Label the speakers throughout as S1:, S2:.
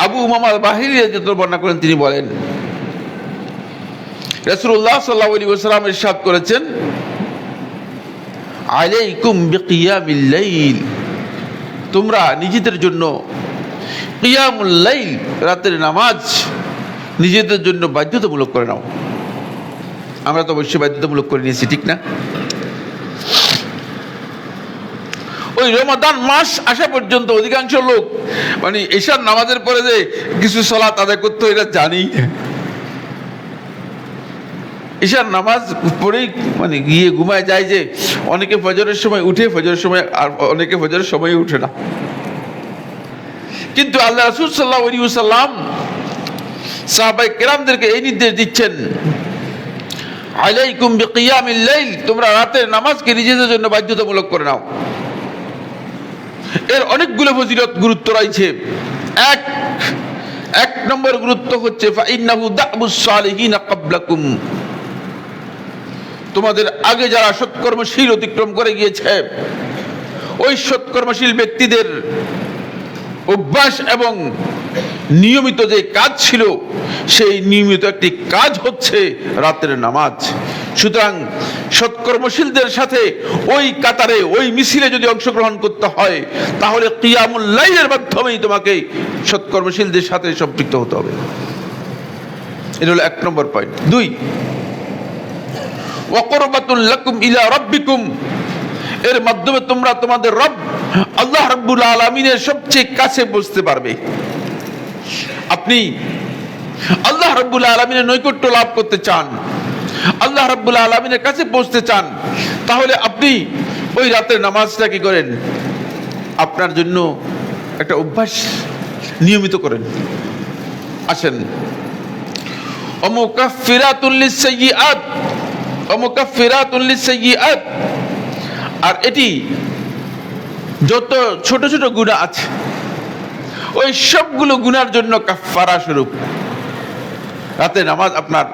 S1: আবু উমামা বাহিরি রাদিয়াল্লাহু বর্ণনা করেন, তিনি বলেন রাসূলুল্লাহ সাল্লাল্লাহু আলাইহি ওয়াসাল্লাম ইরশাদ করেছেন, আলাইকুম বিকিয়ামিল লাইল, তোমরা নিজেদের জন্য কিয়ামুল লাইল, রাতের নামাজ নিজেদের জন্য বাধ্যতামূলক করে নাও। আমরা তো অবশ্যই বাধ্যতামূলক করে নিয়েছি, ঠিক না? ওই রমাদান মাস আসা পর্যন্ত অধিকাংশ লোক মানে এশার নামাজের পরে যে কিছু সালাত আদায় করতে এটা জানেই না। এশার নামাজ পড়েই মানে গিয়ে ঘুমায় যায়, যে অনেকে ফজরের সময় উঠে, ফজরের সময়, আর অনেকে ফজরের সময় উঠে না। কিন্তু আল্লাহ রাসূল সাল্লাল্লাহু আলাইহি ওয়াসাল্লাম সাহাবায়ে কেরামদেরকে এই নির্দেশ দিচ্ছেন, আলাইকুম বিকিয়ামিল লাইল, তোমরা রাতের নামাজকে নিজেদের জন্য বাধ্যতামূলক করে নাও। এর অনেকগুলো ফজিলত, গুরুত্ব রয়েছে। এক নম্বর গুরুত্ব হচ্ছে ফাইন্নাহু দাবুস সালিহিন ক্বাবলাকুম, তোমাদের আগে যারা সৎকর্মশীল অতিক্রম করে গিয়েছে, ওই সৎকর্মশীল ব্যক্তিদের অভ্যাস এবং নিয়মিত যে কাজ ছিল, সেই নিয়মিত একটি কাজ হচ্ছে রাতের নামাজ। সুতরাং সৎকর্মশীলদের সাথে ওই কাতারে, ওই মিছিলে যদি অংশগ্রহণ করতে হয়, তাহলে কিয়ামুল লাইলের মাধ্যমেই তোমাকে সৎকর্মশীলদের সাথে সম্পৃক্ত হতে হবে। এটা হলো এক নম্বর পয়েন্ট। 2, ওয়া কুরবাতুল লাকুম ইলা রাব্বিকুম, এর মাধ্যমে তোমরা তোমাদের রব আল্লাহ রাব্বুল আলামিনের সবচেয়ে কাছে বসতে পারবে। আপনি আল্লাহ রাব্বুল আলামিনের নৈকট্য লাভ করতে চান, আল্লাহ রাব্বুল আলামিনের কাছে পৌঁছতে চান, তাহলে আপনি ওই রাতের নামাজটা কি করেন, আপনার জন্য একটা অভ্যাস নিয়মিত করেন। আসেন, ওয়ামুকাফফিরাতুল লিসসাইয়্যাত, ওয়ামুকাফফিরাতুল লিসসাইয়্যাত, আর এটি যত ছোট ছোট গুনাহ আছে, ওই সবগুলো গুনার জন্য কাফফারা স্বরূপ রাতের নামাজ আপনার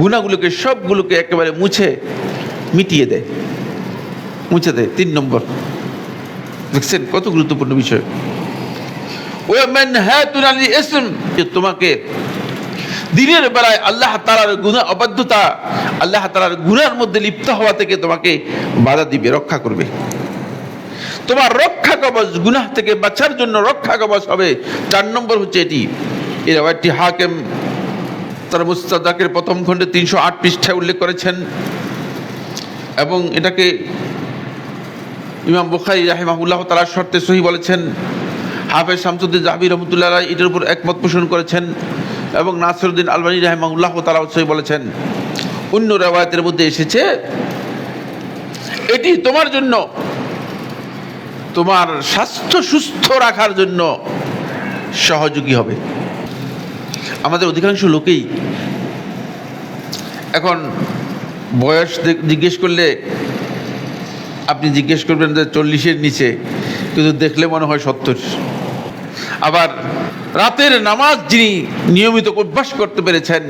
S1: গুনাহগুলোকে সবগুলোকে একেবারে মিটিয়ে দেয়, মুছে দেয়। 3 নম্বর, দেখছেন কত গুরুত্বপূর্ণ বিষয়। ওয়া মানহাতুন আনিল ইসম, তোমাকে দিনের বেলায় আল্লাহ তাআলার গুনাহ, অবাধ্যতা, আল্লাহ তাআলার গুনাহের মধ্যে লিপ্ত হওয়া থেকে তোমাকে বাধা দিবে, রক্ষা করবে। তোমার রক্ষা কবচ, গুনাহ থেকে বাঁচার জন্য রক্ষা কবচ হবে। 4 নম্বর হচ্ছে এটি। এই রাওয়ায়াতটি হাকিম তার মুস্তাদরাকের প্রথম খণ্ডে 308 পৃষ্ঠায় উল্লেখ করেছেন, এবং এটাকে ইমাম বুখারী রাহিমাহুল্লাহ তাআলা শর্তে সহিহ বলেছেন। হাফেজ শামসুদ্দিন যাহাবী রাহমাতুল্লাহ আলাইহি এটার উপর একমত পোষণ করেছেন, এবং নাসিরউদ্দিন আলবানী রাহিমাহুল্লাহ তাআলা সহিহ বলেছেন। অন্য রাওয়ায়াতের মধ্যে এসেছে এটি তোমার জন্য, তোমার স্বাস্থ্য সুস্থ রাখার জন্য সহযোগী হবে। আমাদের অধিকাংশ লোকেই এখন বয়স জিজ্ঞেস করলে আপনি জিজ্ঞেস করবেন যে 40-এর নিচে, কিন্তু দেখলে মনে হয় 70। আবার রাতের নামাজ যিনি নিয়মিত অভ্যাস করতে পেরেছেন,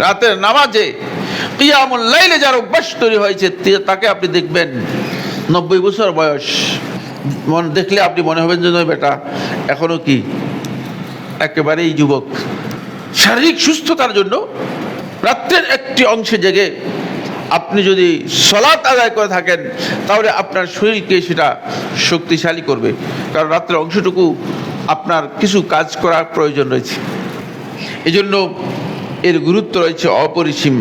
S1: রাতের নামাজে কিয়ামুল লাইলে যার অভ্যাস তৈরি হয়েছে, তাকে আপনি দেখবেন 90 বছর বয়স, দেখলে আপনি মনে হবেন যে নয় বেটা এখনো কি একেবারেই যুবক। শারীরিক সুস্থতার জন্য রাত্রের একটি অংশে জেগে আপনি যদি সালাত আদায় করে থাকেন, তাহলে আপনার শরীরকে সেটা শক্তিশালী করবে, কারণ রাত্রের অংশটুকু আপনার কিছু কাজ করার প্রয়োজন রয়েছে। এজন্য এর গুরুত্ব রয়েছে অপরিসীম।